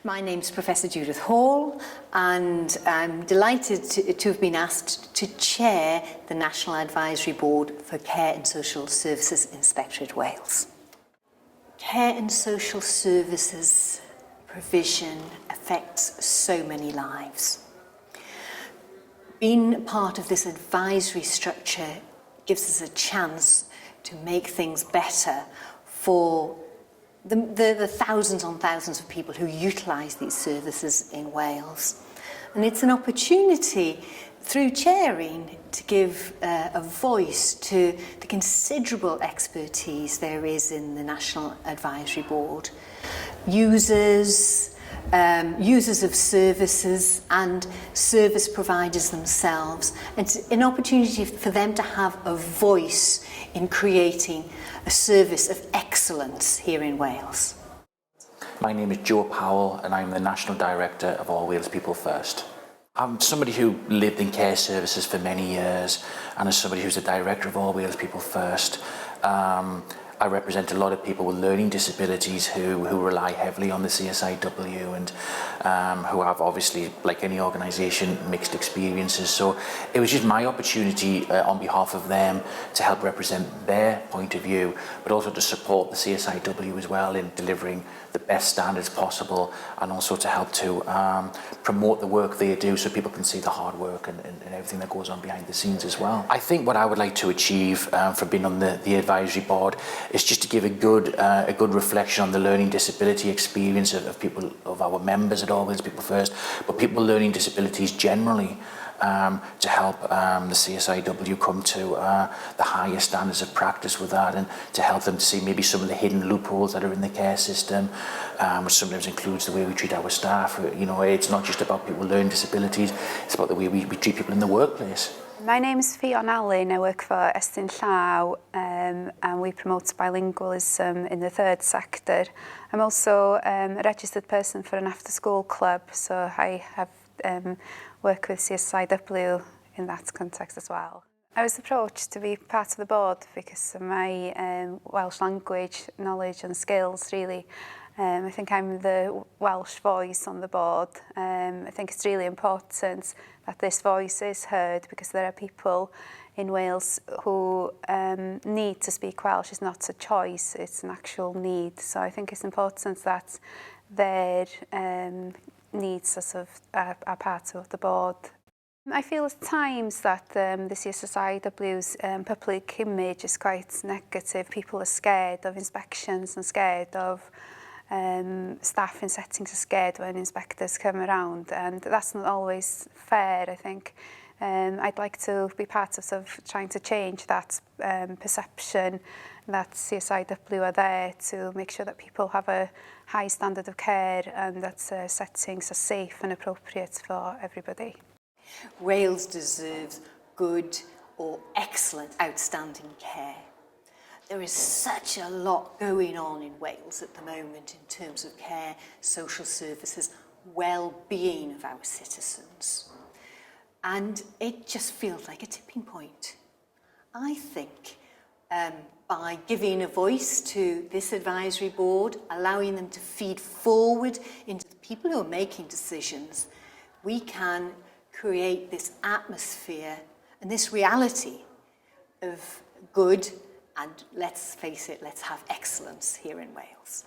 My name's Professor Judith Hall, and I'm delighted to have been asked to chair the National Advisory Board for Care and Social Services Inspectorate Wales. Care and social services provision affects so many lives. Being part of this advisory structure gives us a chance to make things better for the thousands on thousands of people who utilise these services in Wales. And it's an opportunity through chairing to give a voice to the considerable expertise there is in the National Advisory Board. Users of services and service providers themselves. It's an opportunity for them to have a voice in creating a service of excellence here in Wales. My name is Powell and I'm the National Director of All Wales People First. I'm somebody who lived in care services for many years, and as somebody who's the Director of All Wales People First, I represent a lot of people with learning disabilities who rely heavily on the CSIW and who have, obviously, like any organisation, mixed experiences. So it was just my opportunity on behalf of them to help represent their point of view, but also to support the CSIW as well in delivering the best standards possible, and also to help to promote the work they do so people can see the hard work and everything that goes on behind the scenes as well. I think what I would like to achieve for being on the advisory board is just to give a good reflection on the learning disability experience of people, of our members at All Wales People First, but people with learning disabilities generally, to help the CSIW come to the highest standards of practice with that, and to help them to see maybe some of the hidden loopholes that are in the care system, which sometimes includes the way we treat our staff. You know, it's not just about people with learning disabilities, it's about the way we treat people in the workplace. My name is Fiona Lee. I work for Estyn Llaw, and we promote bilingualism in the third sector. I'm also a registered person for an after-school club, so I have work with CSIW in that context as well. I was approached to be part of the board because of my Welsh language knowledge and skills, really. I think I'm the Welsh voice on the board. I think it's really important that this voice is heard, because there are people in Wales who need to speak Welsh. It's not a choice, it's an actual need. So I think it's important that their needs sort of are part of the board. I feel at times that the CSIW's public image is quite negative. People are scared of inspections and scared of staff in settings, are scared when inspectors come around, and that's not always fair, I think. I'd like to be part of, trying to change that perception that CSIW are there to make sure that people have a high standard of care and that settings are safe and appropriate for everybody. Wales deserves good or excellent, outstanding care. There is such a lot going on in Wales at the moment in terms of care, social services, well-being of our citizens. And it just feels like a tipping point. I think by giving a voice to this advisory board, allowing them to feed forward into the people who are making decisions, we can create this atmosphere and this reality of good, and let's face it, let's have excellence here in Wales.